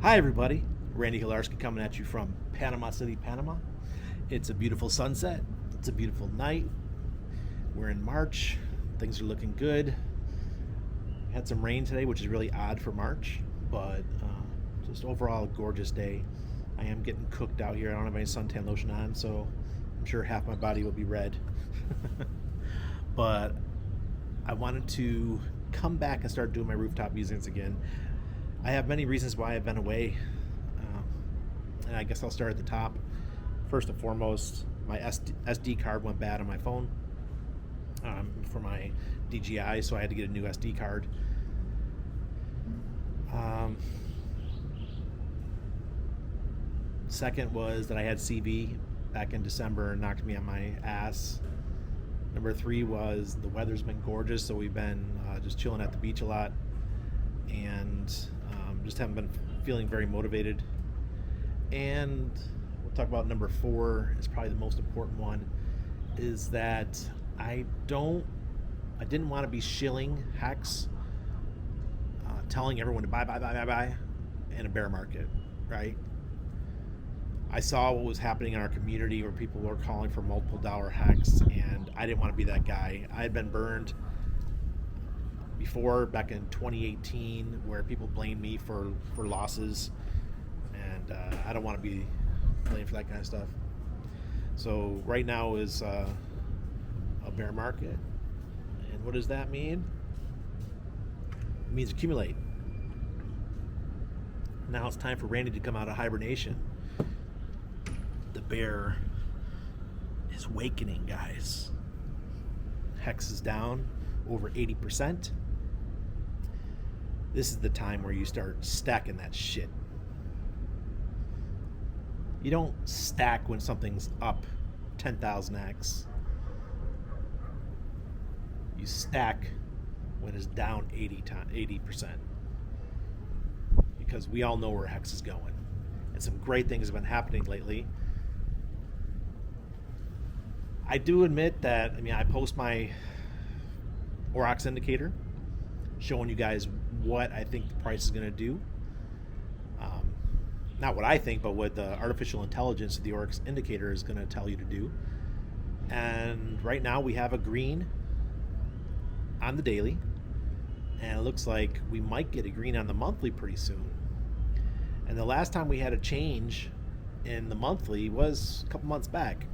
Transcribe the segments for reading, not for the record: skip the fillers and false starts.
Hi, everybody. Randy Hilarski coming at you from Panama City, Panama. It's a beautiful sunset. It's a beautiful night. We're in March. Things are looking good. Had some rain today, which is really odd for March, but just overall a gorgeous day. I am getting cooked out here. I don't have any suntan lotion on, so I'm sure half my body will be red. But I wanted to come back and start doing my rooftop musings again. I have many reasons why I've been away, and I guess I'll start at the top. First and foremost, my SD card went bad on my phone for my DJI, so I had to get a new SD card. Second was that I had CV back in December and knocked me on my ass. Number 3 was the weather's been gorgeous, so we've been just chilling at the beach a lot, and just haven't been feeling very motivated. And we'll talk about number 4 is probably the most important one, is that I didn't want to be shilling HEX, telling everyone to buy in a bear market, right? I saw what was happening in our community where people were calling for multiple dollar HEX, and I didn't want to be that guy. I had been burned before back in 2018 where people blamed me for losses, and I don't want to be blamed for that kind of stuff. So right now is a bear market, and what does that mean? It means accumulate. Now it's time for Randy to come out of hibernation. The bear is wakening, guys. HEX is down over 80%. This is the time where you start stacking that shit. You don't stack when something's up 10,000x. You stack when it's down 80%. Because we all know where HEX is going. And some great things have been happening lately. I do admit that, I post my Aurochs indicator showing you guys what I think the price is going to do. Not what I think, but what the artificial intelligence of the Aurochs indicator is going to tell you to do. And right now we have a green on the daily, and it looks like we might get a green on the monthly pretty soon. And the last time we had a change in the monthly was a couple months back.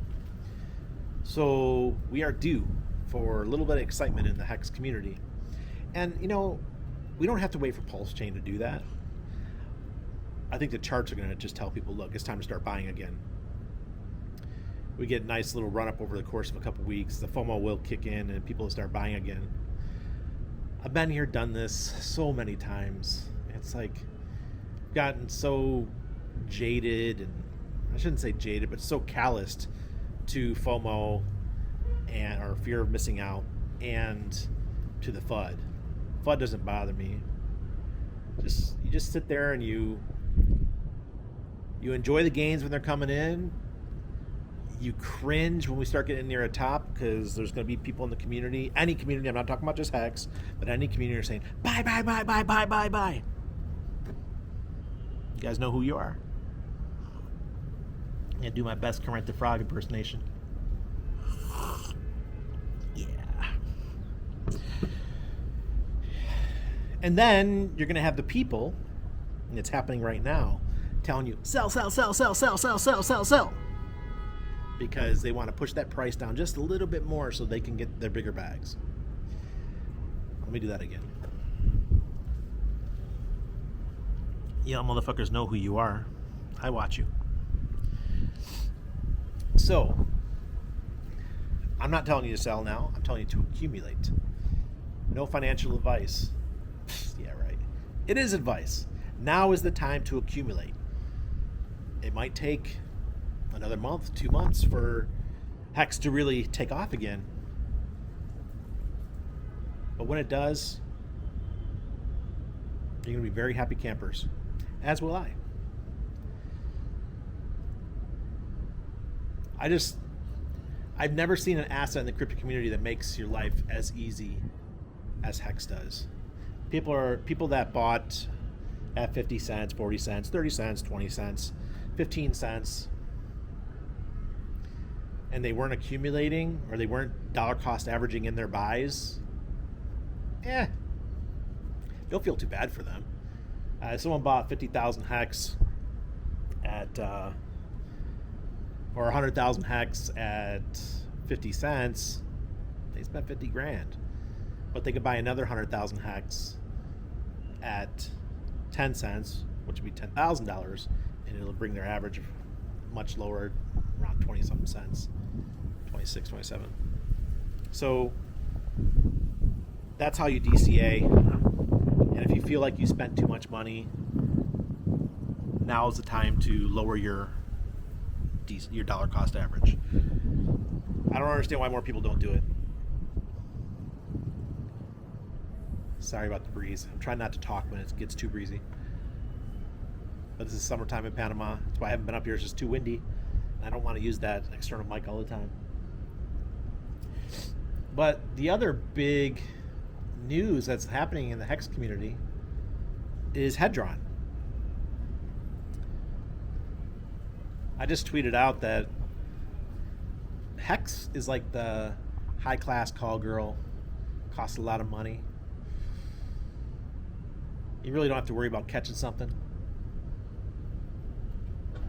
So we are due for a little bit of excitement in the HEX community. And, we don't have to wait for Pulsechain to do that. I think the charts are going to just tell people, look, it's time to start buying again. We get a nice little run-up over the course of a couple weeks. The FOMO will kick in and people will start buying again. I've been here, done this so many times. It's like gotten so jaded, and I shouldn't say jaded, but so calloused to FOMO or fear of missing out, and to the FUD. FUD doesn't bother me. You just sit there and you enjoy the gains when they're coming in. You cringe when we start getting near a top, because there's going to be people in the community, any community, I'm not talking about just HEX, but any community are saying, buy. You guys know who you are. I'm going to do my best Kermit the Frog impersonation. Yeah. And then you're going to have the people, and it's happening right now, telling you, sell. Because they want to push that price down just a little bit more so they can get their bigger bags. Let me do that again. Y'all motherfuckers know who you are. I watch you. So, I'm not telling you to sell now. I'm telling you to accumulate. No financial advice. Yeah, right. It is advice. Now is the time to accumulate. It might take another month, 2 months for HEX to really take off again. But when it does, you're going to be very happy campers. As will I. I've never seen an asset in the crypto community that makes your life as easy as HEX does. People that bought at 50 cents, 40 cents, 30 cents, 20 cents, 15 cents. And they weren't accumulating, or they weren't dollar cost averaging in their buys, don't feel too bad for them. Someone bought 50,000 hex at, or 100,000 hex at 50 cents. They spent 50 grand, but they could buy another 100,000 hex at 10 cents, which would be $10,000, and it'll bring their average much lower, around 20 something cents, 26, 27. So that's how you DCA. And if you feel like you spent too much money, now is the time to lower your dollar cost average. I don't understand why more people don't do it. Sorry about the breeze. I'm trying not to talk when it gets too breezy. But this is summertime in Panama. That's why I haven't been up here. It's just too windy. And I don't want to use that external mic all the time. But the other big news that's happening in the HEX community is Hedron. I just tweeted out that HEX is like the high-class call girl. Costs a lot of money. You really don't have to worry about catching something.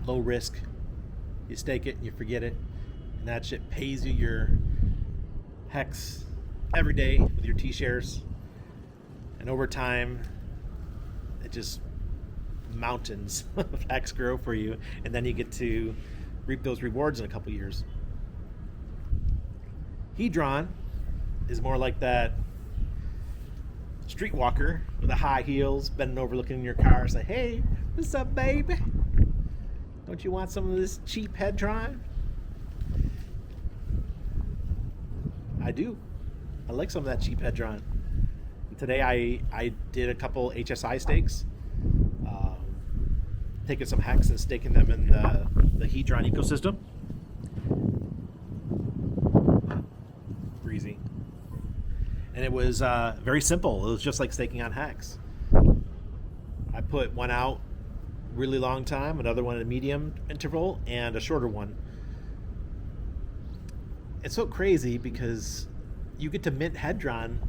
Low risk. You stake it and you forget it. And that shit pays you your HEX every day with your T-shares. And over time, it just mountains of HEX grow for you. And then you get to reap those rewards in a couple years. Hedron is more like that streetwalker with the high heels, bending over looking in your car, say, hey, what's up, baby? Don't you want some of this cheap Hedron? I do. I like some of that cheap Hedron. Today I did a couple HSI stakes, taking some HEX and staking them in the Hedron ecosystem. Breezy. And it was very simple. It was just like staking on HEX. I put one out really long time, another one in a medium interval, and a shorter one. It's so crazy because you get to mint Hedron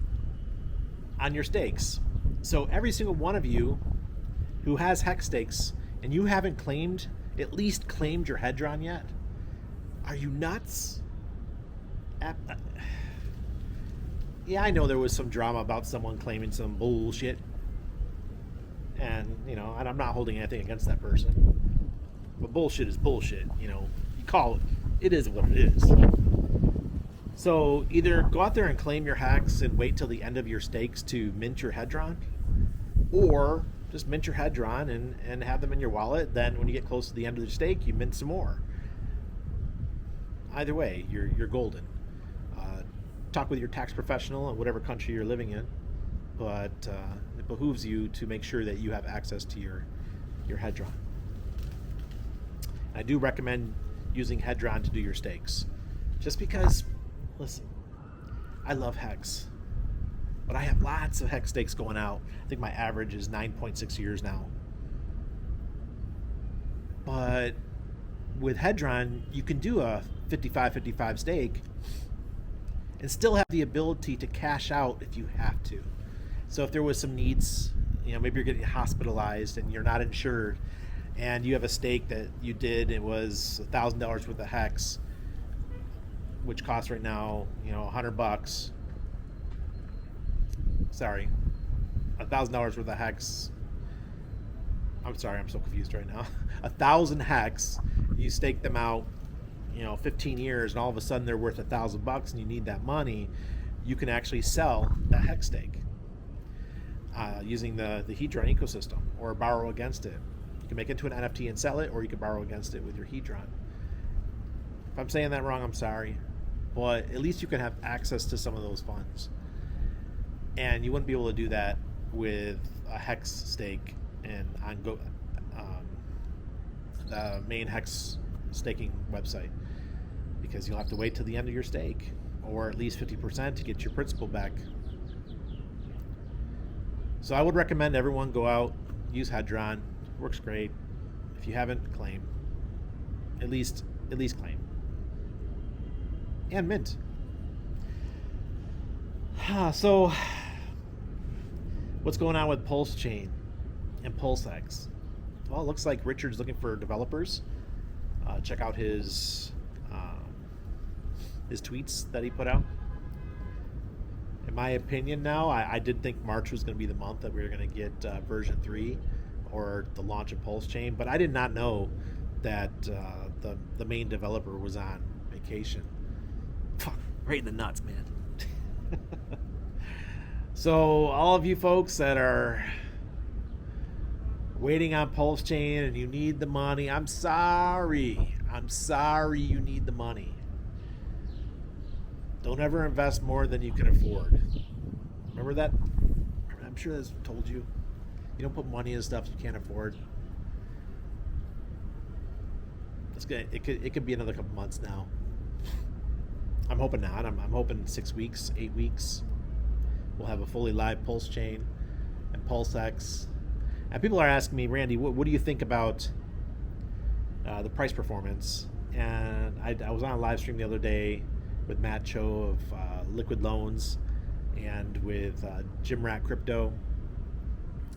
on your stakes. So every single one of you who has HEX stakes and you haven't at least claimed your Hedron yet, are you nuts? Yeah, I know there was some drama about someone claiming some bullshit. And, and I'm not holding anything against that person. But bullshit is bullshit, You call it. It is what it is. So either go out there and claim your HEX and wait till the end of your stakes to mint your Hedron, or just mint your Hedron and have them in your wallet. Then when you get close to the end of the stake, you mint some more. Either way, you're golden. Talk with your tax professional in whatever country you're living in, but it behooves you to make sure that you have access to your Hedron. I do recommend using Hedron to do your stakes, just because, listen, I love HEX, but I have lots of HEX stakes going out. I think my average is 9.6 years now. But with Hedron, you can do a 55-55 stake and still have the ability to cash out if you have to. So if there was some needs, maybe you're getting hospitalized and you're not insured, and you have a stake that you did, it was $1,000 worth of HEX, which costs right now, $100. Sorry, $1,000 worth of HEX. I'm sorry, I'm so confused right now. 1,000 HEX, you stake them out, 15 years, and all of a sudden they're worth $1,000 and you need that money. You can actually sell that HEX stake using the Hedron ecosystem, or borrow against it. You can make it into an NFT and sell it, or you can borrow against it with your Hedron. If I'm saying that wrong, I'm sorry, but at least you can have access to some of those funds. And you wouldn't be able to do that with a HEX stake and on the main HEX staking website, because you'll have to wait till the end of your stake, or at least 50% to get your principal back. So I would recommend everyone go out, use Hedron. Works great. If you haven't, claim. At least claim. And mint. So, what's going on with Pulsechain and Pulsex? Well, it looks like Richard's looking for developers. Check out his tweets that he put out. In my opinion now, I did think March was going to be the month that we were going to get version 3 or the launch of Pulsechain, but I did not know that the main developer was on vacation. Fuck, right in the nuts, man. So all of you folks that are waiting on Pulsechain and you need the money, I'm sorry you need the money. Don't ever invest more than you can afford. Remember that? I'm sure that's told you. You don't put money in stuff you can't afford. It's good. It could be another couple months now. I'm hoping not. I'm hoping 6 weeks, 8 weeks. We'll have a fully live Pulsechain and Pulsex. And people are asking me, Randy, what do you think about the price performance? And I was on a live stream the other day with Matt Cho of Liquid Loans and with Jim Rat Crypto.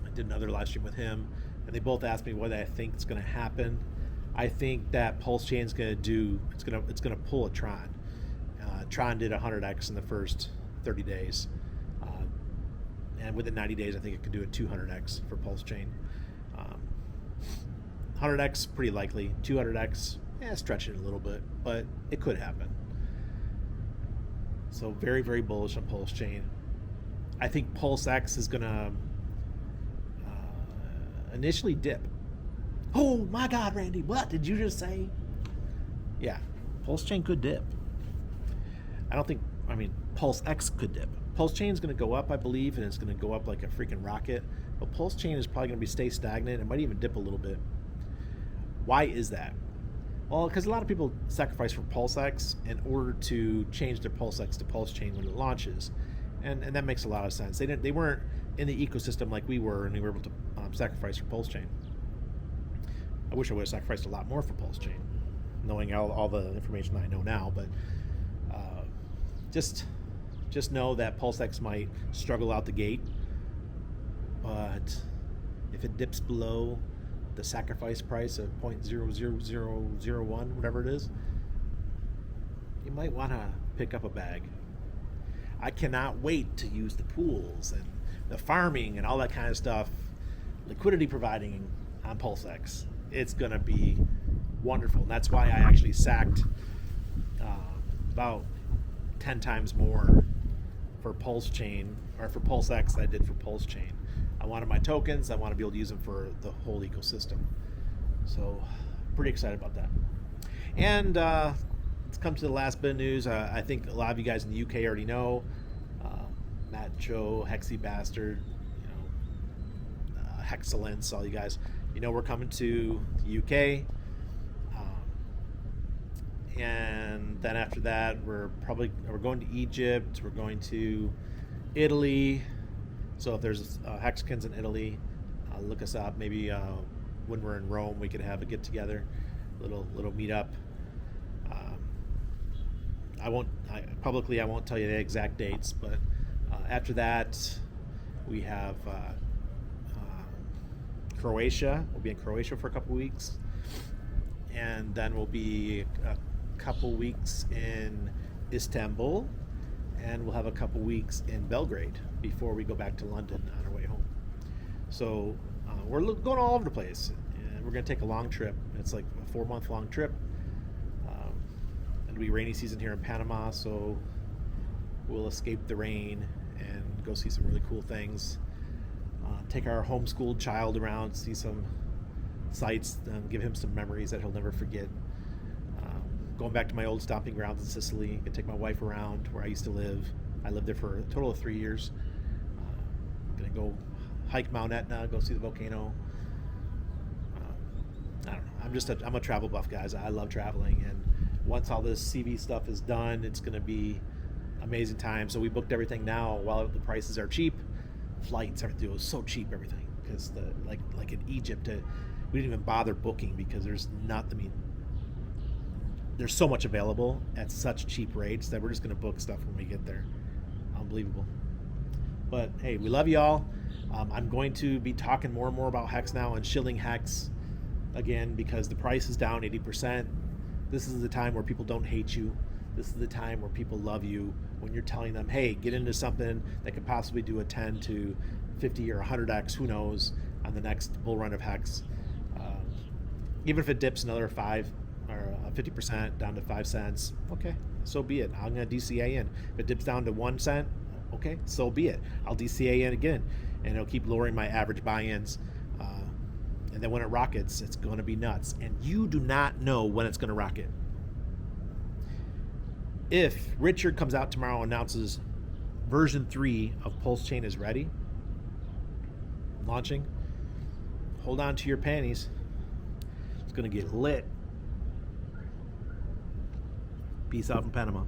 I did another live stream with him, and they both asked me what I think is going to happen. I think that Pulsechain is going to do. It's going to pull a Tron. Tron did 100x in the first 30 days, and within 90 days, I think it could do a 200x for Pulsechain. 100x pretty likely. 200x, stretch it a little bit, but it could happen. So very, very bullish on Pulsechain. I think Pulsex is going to initially dip. Oh my God, Randy, what did you just say? Yeah, Pulsechain could dip. Pulsex could dip. Pulsechain is going to go up, I believe, and it's going to go up like a freaking rocket. But Pulsechain is probably going to stay stagnant. It might even dip a little bit. Why is that? Well, because a lot of people sacrifice for Pulsex in order to change their Pulsex to Pulsechain when it launches, and that makes a lot of sense. They weren't in the ecosystem like we were, and they were able to sacrifice for Pulsechain. I wish I would have sacrificed a lot more for Pulsechain, knowing all the information that I know now. But just know that Pulsex might struggle out the gate, but if it dips below the sacrifice price of 0.00001, whatever it is, you might want to pick up a bag. I cannot wait to use the pools and the farming and all that kind of stuff, liquidity providing on Pulsex. It's going to be wonderful. And that's why I actually sacked about 10 times more for Pulsechain or for Pulsex than I did for Pulsechain. I wanted my tokens. I want to be able to use them for the whole ecosystem. So, pretty excited about that. And let's come to the last bit of news. I think a lot of you guys in the UK already know. Matt Joe, Hexy Bastard, Hexcellence, all you guys. We're coming to the UK. And then after that, we're going to Egypt. We're going to Italy. So if there's Hexicans in Italy, look us up. Maybe when we're in Rome, we could have a get together, little meetup. I won't tell you the exact dates, but after that, we have Croatia. We'll be in Croatia for a couple weeks, and then we'll be a couple weeks in Istanbul, and we'll have a couple weeks in Belgrade before we go back to London on our way home. So we're going all over the place, and we're going to take a long trip. It's like a 4-month long trip. It'll be rainy season here in Panama, so we'll escape the rain and go see some really cool things. Take our homeschooled child around, see some sights, give him some memories that he'll never forget. Going back to my old stomping grounds in Sicily, can take my wife around where I used to live. I lived there for a total of 3 years. Gonna go hike Mount Etna, go see the volcano. I don't know. I'm a travel buff, guys. I love traveling, and once all this CV stuff is done, it's gonna be amazing time. So we booked everything now while the prices are cheap. Flights, everything was so cheap, everything, because like in Egypt, we didn't even bother booking because there's not. I mean, there's so much available at such cheap rates that we're just going to book stuff when we get there. Unbelievable. But hey, we love y'all. I'm going to be talking more and more about HEX now and Shilling HEX again because the price is down 80%. This is the time where people don't hate you. This is the time where people love you when you're telling them, hey, get into something that could possibly do a 10 to 50 or 100x, who knows, on the next bull run of HEX. Even if it dips another 5 or 50% down to 5 cents, okay, so be it. I'm going to DCA in. If it dips down to 1 cent, okay, so be it. I'll DCA in again, and it'll keep lowering my average buy-ins. And then when it rockets, it's going to be nuts. And you do not know when it's going to rocket. If Richard comes out tomorrow and announces version 3 of Pulsechain is ready, launching, hold on to your panties. It's going to get lit. Peace out from Panama.